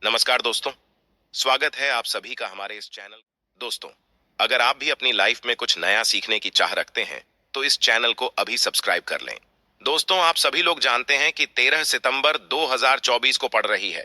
नमस्कार दोस्तों। स्वागत है आप सभी का हमारे इस चैनल। दोस्तों, अगर आप भी अपनी लाइफ में कुछ नया सीखने की चाह रखते हैं तो इस चैनल को अभी सब्सक्राइब कर लें। दोस्तों, आप सभी लोग जानते हैं कि 13 सितंबर 2024 को पड़ रही है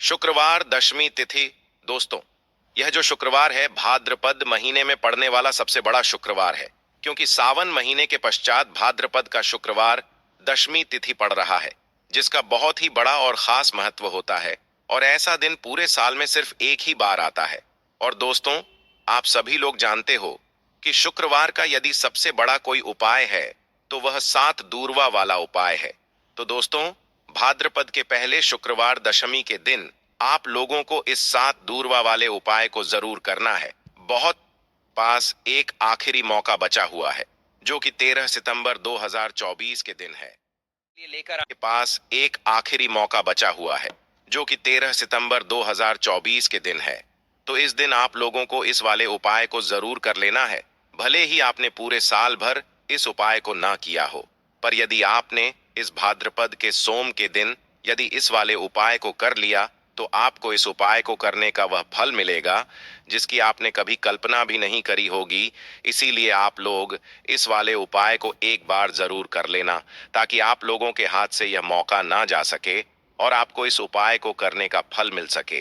शुक्रवार दशमी तिथि। दोस्तों, यह जो शुक्रवार है भाद्रपद महीने में पड़ने वाला सबसे बड़ा शुक्रवार है, क्योंकि सावन महीने के पश्चात भाद्रपद का शुक्रवार दशमी तिथि पड़ रहा है, जिसका बहुत ही बड़ा और खास महत्व होता है। और ऐसा दिन पूरे साल में सिर्फ एक ही बार आता है। और दोस्तों, आप सभी लोग जानते हो कि शुक्रवार का यदि सबसे बड़ा कोई उपाय है तो वह 7 दूर्वा वाला उपाय है। तो दोस्तों, भाद्रपद के पहले शुक्रवार दशमी के दिन आप लोगों को इस 7 दूर्वा वाले उपाय को जरूर करना है। बहुत पास एक आखिरी मौका बचा हुआ है, जो कि 13 सितंबर 2024 के दिन है। ये लेकर आपके पास एक आखिरी मौका बचा हुआ है, जो कि 13 सितंबर 2024 के दिन है। तो इस दिन आप लोगों को इस वाले उपाय को जरूर कर लेना है, भले ही आपने पूरे साल भर इस उपाय को ना किया हो। पर यदि आपने इस भाद्रपद के सोम के दिन यदि इस वाले उपाय को कर लिया तो आपको इस उपाय को करने का वह फल मिलेगा जिसकी आपने कभी कल्पना भी नहीं करी होगी। इसीलिए आप लोग इस वाले उपाय को एक बार जरूर कर लेना, ताकि आप लोगों के हाथ से यह मौका ना जा सके और आपको इस उपाय को करने का फल मिल सके।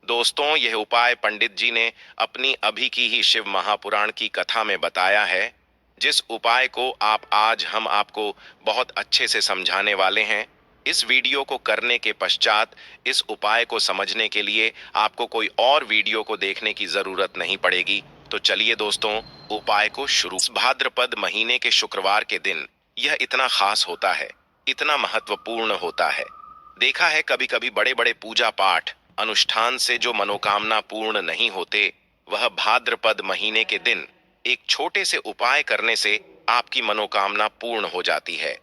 दोस्तों, यह उपाय पंडित जी ने अपनी अभी की ही शिव महापुराण की कथा में बताया है, जिस उपाय को आज हम आपको बहुत अच्छे से समझाने वाले हैं। इस वीडियो को करने के पश्चात इस उपाय को समझने के लिए आपको कोई और वीडियो को देखने की जरूरत नहीं पड़ेगी। तो चलिए दोस्तों, उपाय को शुरू। भाद्रपद महीने के शुक्रवार के दिन यह इतना खास होता है, इतना महत्वपूर्ण होता है। देखा है कभी कभी बड़े बड़े पूजा पाठ अनुष्ठान से जो मनोकामना पूर्ण नहीं होते, वह भाद्रपद महीने के दिन एक छोटे से उपाय करने से आपकी मनोकामना पूर्ण हो जाती है।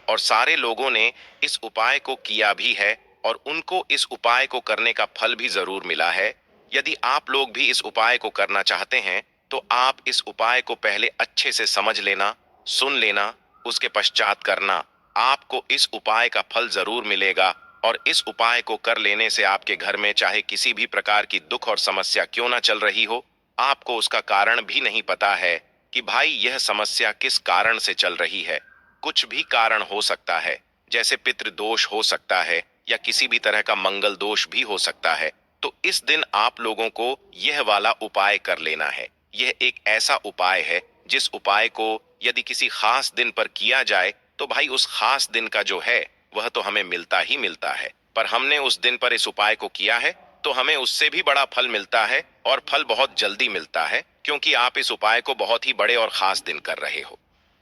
और सारे लोगों ने इस उपाय को किया भी है और उनको इस उपाय को करने का फल भी जरूर मिला है। यदि आप लोग भी इस उपाय को करना चाहते हैं तो आप इस उपाय को पहले अच्छे से समझ लेना, सुन लेना, उसके पश्चात करना। आपको इस उपाय का फल जरूर मिलेगा। और इस उपाय को कर लेने से आपके घर में चाहे किसी भी प्रकार की दुख और समस्या क्यों ना चल रही हो, आपको उसका कारण भी नहीं पता है कि भाई यह समस्या किस कारण से चल रही है। कुछ भी कारण हो सकता है, जैसे पितृदोष हो सकता है या किसी भी तरह का मंगल दोष भी हो सकता है। तो इस दिन आप लोगों को यह वाला उपाय कर लेना है। यह एक ऐसा उपाय है जिस उपाय को यदि किसी खास दिन पर किया जाए तो भाई उस खास दिन का जो है वह तो हमें मिलता ही मिलता है। पर हमने उस दिन पर इस उपाय को किया है तो हमें उससे भी बड़ा फल मिलता है, और फल बहुत जल्दी मिलता है, क्योंकि आप इस उपाय को बहुत ही बड़े और खास दिन कर रहे हो।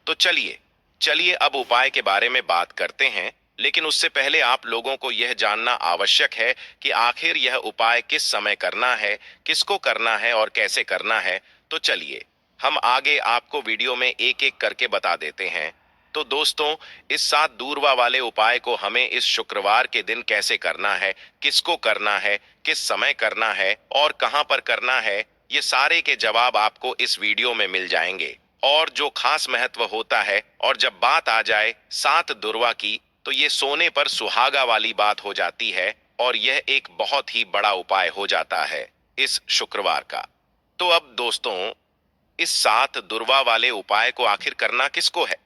तो चलिए चलिए अब उपाय के बारे में बात करते हैं। लेकिन उससे पहले आप लोगों को यह जानना आवश्यक है कि आखिर यह उपाय किस समय करना है, किसको करना है और कैसे करना है। तो चलिए हम आगे आपको वीडियो में एक एक करके बता देते हैं। तो दोस्तों, इस 7 दूर्वा वाले उपाय को हमें इस शुक्रवार के दिन कैसे करना है, किसको करना है, किस समय करना है और कहां पर करना है, ये सारे के जवाब आपको इस वीडियो में मिल जाएंगे। और जो खास महत्व होता है, और जब बात आ जाए 7 दुर्वा की, तो ये सोने पर सुहागा वाली बात हो जाती है और यह एक बहुत ही बड़ा उपाय हो जाता है इस शुक्रवार का। तो अब दोस्तों, इस 7 दुर्वा वाले उपाय को आखिर करना किसको है,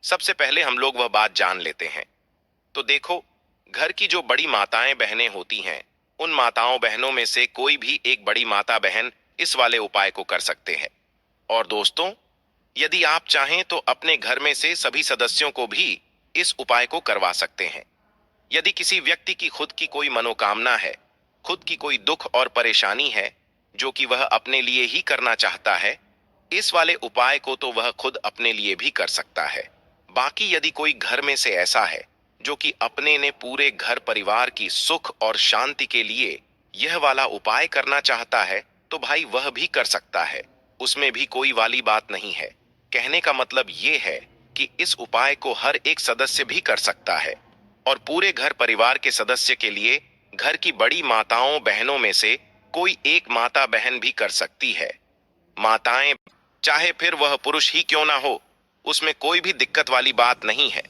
सबसे पहले हम लोग वह बात जान लेते हैं। तो देखो, घर की जो बड़ी माताएं बहनें होती हैं, उन माताओं बहनों में से कोई भी एक बड़ी माता बहन इस वाले उपाय को कर सकते हैं। और दोस्तों, यदि आप चाहें तो अपने घर में से सभी सदस्यों को भी इस उपाय को करवा सकते हैं। यदि किसी व्यक्ति की खुद की कोई मनोकामना है, खुद की कोई दुख और परेशानी है जो कि वह अपने लिए ही करना चाहता है, इस वाले उपाय को तो वह खुद अपने लिए भी कर सकता है। बाकी यदि कोई घर में से ऐसा है जो कि अपने ने पूरे घर परिवार की सुख और शांति के लिए यह वाला उपाय करना चाहता है, तो भाई वह भी कर सकता है। उसमें भी कोई वाली बात नहीं है। कहने का मतलब ये है कि इस उपाय को हर एक सदस्य भी कर सकता है, और पूरे घर परिवार के सदस्य के लिए घर की बड़ी माताओं बहनों में से कोई एक माता बहन भी कर सकती है। माताएं चाहे फिर वह पुरुष ही क्यों ना हो, उसमें कोई भी दिक्कत वाली बात नहीं है।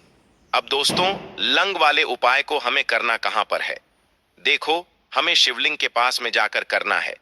अब दोस्तों, लंग वाले उपाय को हमें करना कहां पर है। देखो, हमें शिवलिंग के पास में जाकर करना है।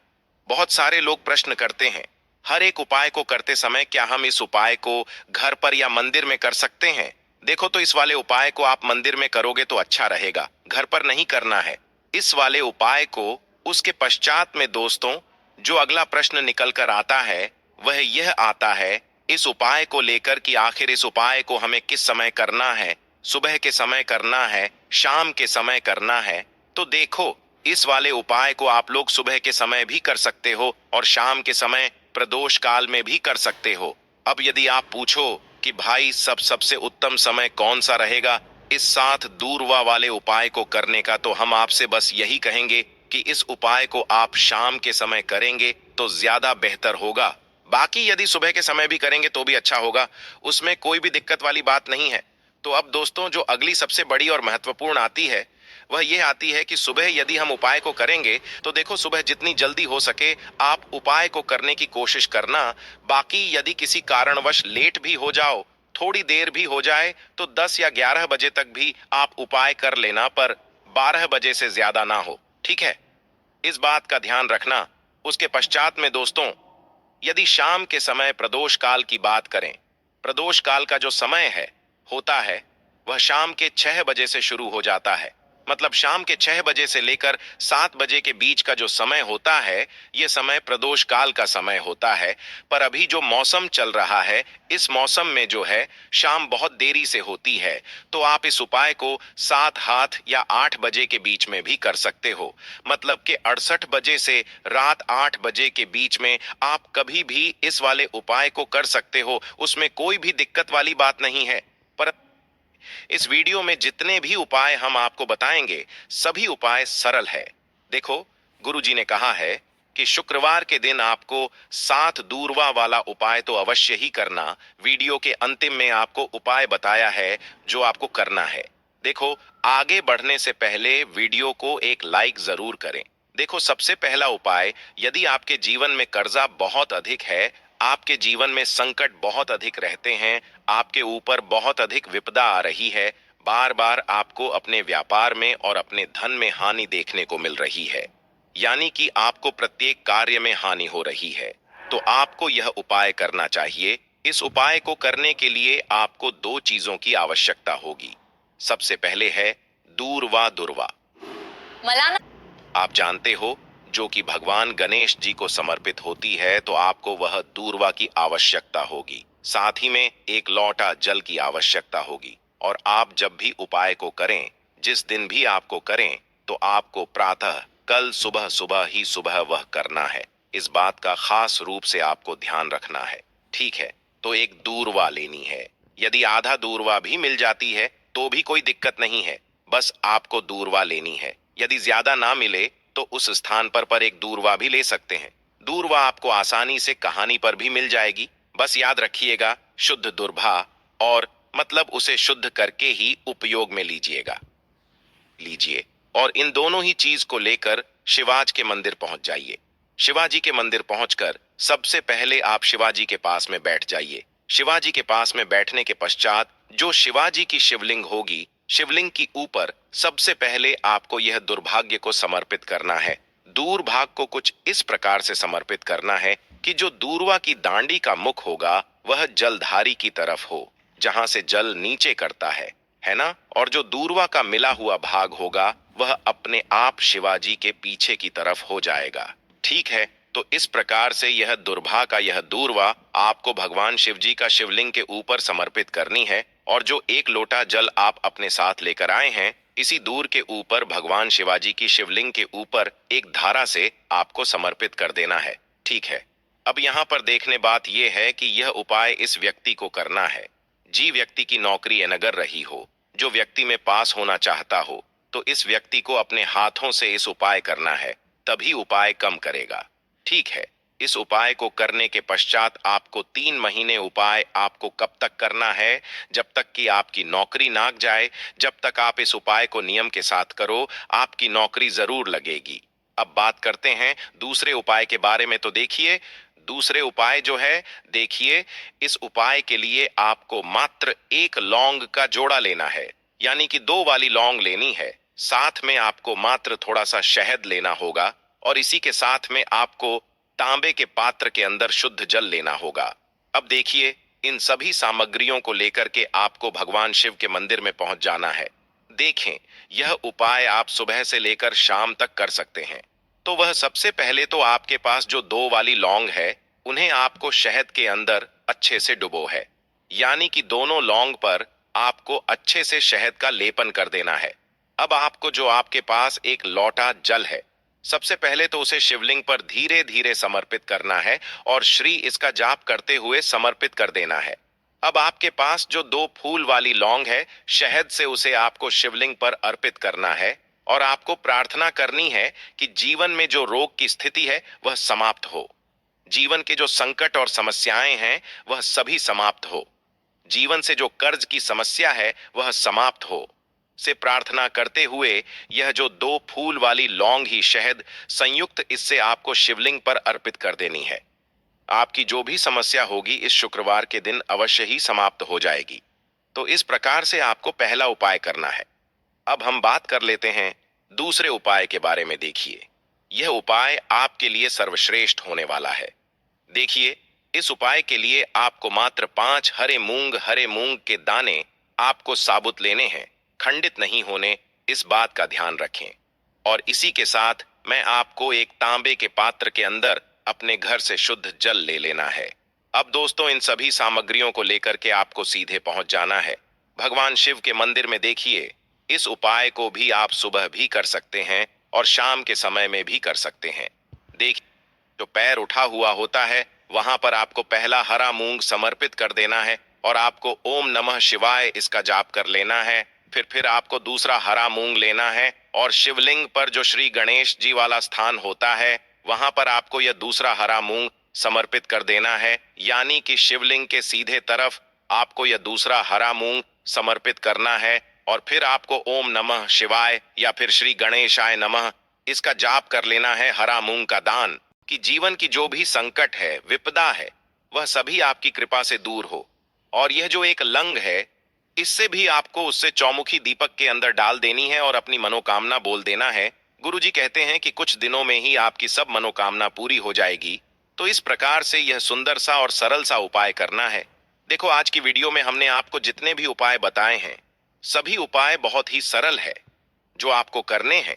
बहुत सारे लोग प्रश्न करते हैं, हर एक उपाय को करते समय क्या हम इस उपाय को घर पर या मंदिर में कर सकते हैं? देखो, तो इस वाले उपाय को आप मंदिर में करोगे तो अच्छा रहेगा, घर पर नहीं करना है। इस वाले उपाय को उसके पश्चात में दोस्तों, जो अगला प्रश्न निकल कर आता है वह यह आता है इस उपाय को लेकर कि आखिर इस उपाय को हमें किस समय करना है, सुबह के समय करना है, शाम के समय करना है। तो देखो, इस वाले उपाय को आप लोग सुबह के समय भी कर सकते हो और शाम के समय प्रदोष काल में भी कर सकते हो। अब यदि आप पूछो कि भाई सबसे उत्तम समय कौन सा रहेगा इस सात दूरवा वाले उपाय को करने का, तो हम आपसे बस यही कहेंगे कि इस उपाय को आप शाम के समय करेंगे तो ज्यादा बेहतर होगा। बाकी यदि सुबह के समय भी करेंगे तो भी अच्छा होगा, उसमें कोई भी दिक्कत वाली बात नहीं है। तो अब दोस्तों, जो अगली सबसे बड़ी और महत्वपूर्ण आती है वह यह आती है कि सुबह यदि हम उपाय को करेंगे तो देखो, सुबह जितनी जल्दी हो सके आप उपाय को करने की कोशिश करना। बाकी यदि किसी कारणवश लेट भी हो जाओ, थोड़ी देर भी हो जाए, तो 10 या 11 बजे तक भी आप उपाय कर लेना, पर 12 बजे से ज्यादा ना हो, ठीक है? इस बात का ध्यान रखना। उसके पश्चात में दोस्तों, यदि शाम के समय प्रदोष काल की बात करें, प्रदोष काल का जो समय है होता है वह शाम के 6 बजे से शुरू हो जाता है। मतलब शाम के 6 बजे से लेकर 7 बजे के बीच का जो समय होता है, यह समय प्रदोष काल का समय होता है। पर अभी जो मौसम चल रहा है, इस मौसम में जो है शाम बहुत देरी से होती है। तो आप इस उपाय को 7 हाथ या 8 बजे के बीच में भी कर सकते हो। मतलब कि 68 बजे से रात 8 बजे के बीच में आप कभी भी इस वाले उपाय को कर सकते हो, उसमें कोई भी दिक्कत वाली बात नहीं है। पर इस वीडियो में जितने भी उपाय हम आपको बताएंगे, सभी उपाय सरल है। देखो, गुरुजी ने कहा है कि शुक्रवार के दिन आपको 7 दूरवा वाला उपाय तो अवश्य ही करना। वीडियो के अंतिम में आपको उपाय बताया है जो आपको करना है। देखो, आगे बढ़ने से पहले वीडियो को एक लाइक जरूर करें। देखो, सबसे पहला उपाय, यदि आपके जीवन में कर्जा बहुत अधिक है, आपके जीवन में संकट बहुत अधिक रहते हैं, आपके ऊपर बहुत अधिक विपदा आ रही है, बार बार आपको अपने व्यापार में और अपने धन में हानि देखने को मिल रही है, यानी कि आपको प्रत्येक कार्य में हानि हो रही है, तो आपको यह उपाय करना चाहिए। इस उपाय को करने के लिए आपको दो चीजों की आवश्यकता होगी। सबसे पहले है दूरवा दुर्वा। मला ना, आप जानते हो, जो कि भगवान गणेश जी को समर्पित होती है, तो आपको वह दूरवा की आवश्यकता होगी। साथ ही में एक लौटा जल की आवश्यकता होगी। और आप जब भी उपाय को करें, जिस दिन भी आपको करें, तो आपको प्रातः कल सुबह सुबह ही सुबह वह करना है। इस बात का खास रूप से आपको ध्यान रखना है, ठीक है? तो एक दूरवा लेनी है। यदि आधा दूरवा भी मिल जाती है तो भी कोई दिक्कत नहीं है, बस आपको दूरवा लेनी है। यदि ज्यादा ना मिले तो उस स्थान पर एक दूरवा भी ले सकते हैं। दूरवा आपको आसानी से कहानी पर भी मिल जाएगी। बस याद रखिएगा, शुद्ध दुर्भा, और मतलब उसे शुद्ध करके ही उपयोग में लीजिए। और इन दोनों ही चीज को लेकर शिवाज के मंदिर पहुंच जाइए। शिवाजी के मंदिर पहुंचकर सबसे पहले आप शिवाजी के पास में बैठ जाइए। शिवाजी के पास में बैठने के पश्चात जो शिवाजी की शिवलिंग होगी, शिवलिंग की ऊपर सबसे पहले आपको यह दुर्भाग्य को समर्पित करना है। दूरभाग को कुछ इस प्रकार से समर्पित करना है कि जो दूरवा की दांडी का मुख होगा वह जलधारी की तरफ हो, जहां से जल नीचे करता है ना? और जो दूरवा का मिला हुआ भाग होगा वह अपने आप शिवाजी के पीछे की तरफ हो जाएगा, ठीक है? तो इस प्रकार से यह दुर्भा का यह दूरवा आपको भगवान शिव जी का शिवलिंग के ऊपर समर्पित करनी है। और जो एक लोटा जल आप अपने साथ लेकर आए हैं, इसी दूर के ऊपर भगवान शिवाजी की शिवलिंग के ऊपर एक धारा से आपको समर्पित कर देना है, ठीक है? अब यहाँ पर देखने बात यह है कि यह उपाय इस व्यक्ति को करना है, जी व्यक्ति की नौकरी अनगर रही हो, जो व्यक्ति में पास होना चाहता हो, तो इस व्यक्ति को अपने हाथों से इस उपाय करना है, तभी उपाय कम करेगा, ठीक है? इस उपाय को करने के पश्चात आपको 3 महीने उपाय आपको कब तक करना है? जब तक कि आपकी नौकरी नाग जाए। जब तक आप इस उपाय को नियम के साथ करो, आपकी नौकरी जरूर लगेगी। अब बात करते हैं दूसरे उपाय के बारे में। तो देखिए, दूसरे उपाय जो है, देखिए, इस उपाय के लिए आपको मात्र एक लौंग का जोड़ा लेना है, यानी कि 2 वाली लौंग लेनी है। साथ में आपको मात्र थोड़ा सा शहद लेना होगा और इसी के साथ में आपको तांबे के पात्र के अंदर शुद्ध जल लेना होगा। अब देखिए, इन सभी सामग्रियों को लेकर के आपको भगवान शिव के मंदिर में पहुंच जाना है। देखें, यह उपाय आप सुबह से लेकर शाम तक कर सकते हैं। तो वह सबसे पहले तो आपके पास जो 2 वाली लौंग है, उन्हें आपको शहद के अंदर अच्छे से डुबो है। यानी कि दोनों लौंग पर आपको अच्छे से शहद का लेपन कर देना है। अब आपको जो आपके पास एक लोटा जल है, सबसे पहले तो उसे शिवलिंग पर धीरे धीरे समर्पित करना है और श्री इसका जाप करते हुए समर्पित कर देना है। अब आपके पास जो 2 फूल वाली लौंग है, शहद से उसे आपको शिवलिंग पर अर्पित करना है और आपको प्रार्थना करनी है कि जीवन में जो रोग की स्थिति है वह समाप्त हो। जीवन के जो संकट और समस्याएं हैं वह सभी समाप्त हो। जीवन से जो कर्ज की समस्या है वह समाप्त हो से प्रार्थना करते हुए यह जो 2 फूल वाली लौंग ही शहद संयुक्त इससे आपको शिवलिंग पर अर्पित कर देनी है। आपकी जो भी समस्या होगी इस शुक्रवार के दिन अवश्य ही समाप्त हो जाएगी। तो इस प्रकार से आपको पहला उपाय करना है। अब हम बात कर लेते हैं दूसरे उपाय के बारे में। देखिए, यह उपाय आपके लिए सर्वश्रेष्ठ होने वाला है। देखिए, इस उपाय के लिए आपको मात्र 5 हरे मूंग के दाने आपको साबुत लेने हैं, खंडित नहीं होने, इस बात का ध्यान रखें। और इसी के साथ मैं आपको एक तांबे के पात्र के अंदर अपने घर से शुद्ध जल ले लेना है। अब दोस्तों, इन सभी सामग्रियों को लेकर के आपको सीधे पहुंच जाना है भगवान शिव के मंदिर में। देखिए, इस उपाय को भी आप सुबह भी कर सकते हैं और शाम के समय में भी कर सकते हैं। देखिए, जो पैर उठा हुआ होता है वहां पर आपको पहला हरा मूंग समर्पित कर देना है और आपको ओम नमः शिवाय इसका जाप कर लेना है। फिर आपको दूसरा हरा मूंग लेना है और शिवलिंग पर जो श्री गणेश जी वाला स्थान होता है वहां पर आपको यह दूसरा हरा मूंग समर्पित कर देना है। यानी कि शिवलिंग के सीधे तरफ आपको यह दूसरा हरा मूंग समर्पित करना है और फिर आपको ओम नमः शिवाय या फिर श्री गणेशाय नमः इसका जाप कर लेना है हरा मूंग का दान, कि जीवन की जो भी संकट है, विपदा है, वह सभी आपकी कृपा से दूर हो। और यह जो एक लंग है, इससे भी आपको उससे चौमुखी दीपक के अंदर डाल देनी है और अपनी मनोकामना बोल देना है। गुरुजी कहते हैं कि कुछ दिनों में ही आपकी सब मनोकामना पूरी हो जाएगी। तो इस प्रकार से यह सुंदर सा और सरल सा उपाय करना है। देखो, आज की वीडियो में हमने आपको जितने भी उपाय बताए हैं, सभी उपाय बहुत ही सरल है जो आपको करने हैं।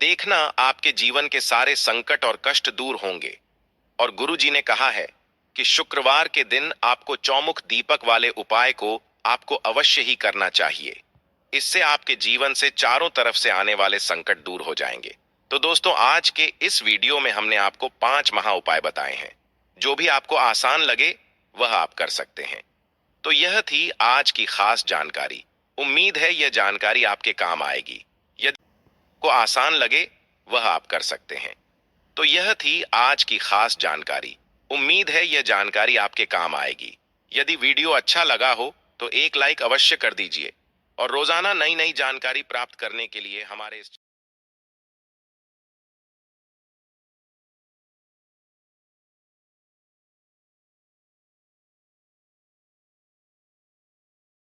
देखना, आपके जीवन के सारे संकट और कष्ट दूर होंगे। और गुरुजी ने कहा है कि शुक्रवार के दिन आपको चौमुख दीपक वाले उपाय को आपको अवश्य ही करना चाहिए। इससे आपके जीवन से चारों तरफ से आने वाले संकट दूर हो जाएंगे। तो दोस्तों, आज के इस वीडियो में हमने आपको 5 महा उपाय बताए हैं। जो भी आपको आसान लगे वह आप कर सकते हैं। तो यह थी आज की खास जानकारी। उम्मीद है यह जानकारी आपके काम आएगी। यदि को आसान लगे वह आप कर सकते हैं। तो यह थी आज की खास जानकारी। उम्मीद है यह जानकारी आपके काम आएगी। यदि वीडियो अच्छा लगा हो तो एक लाइक अवश्य कर दीजिए और रोजाना नई नई जानकारी प्राप्त करने के लिए हमारे इस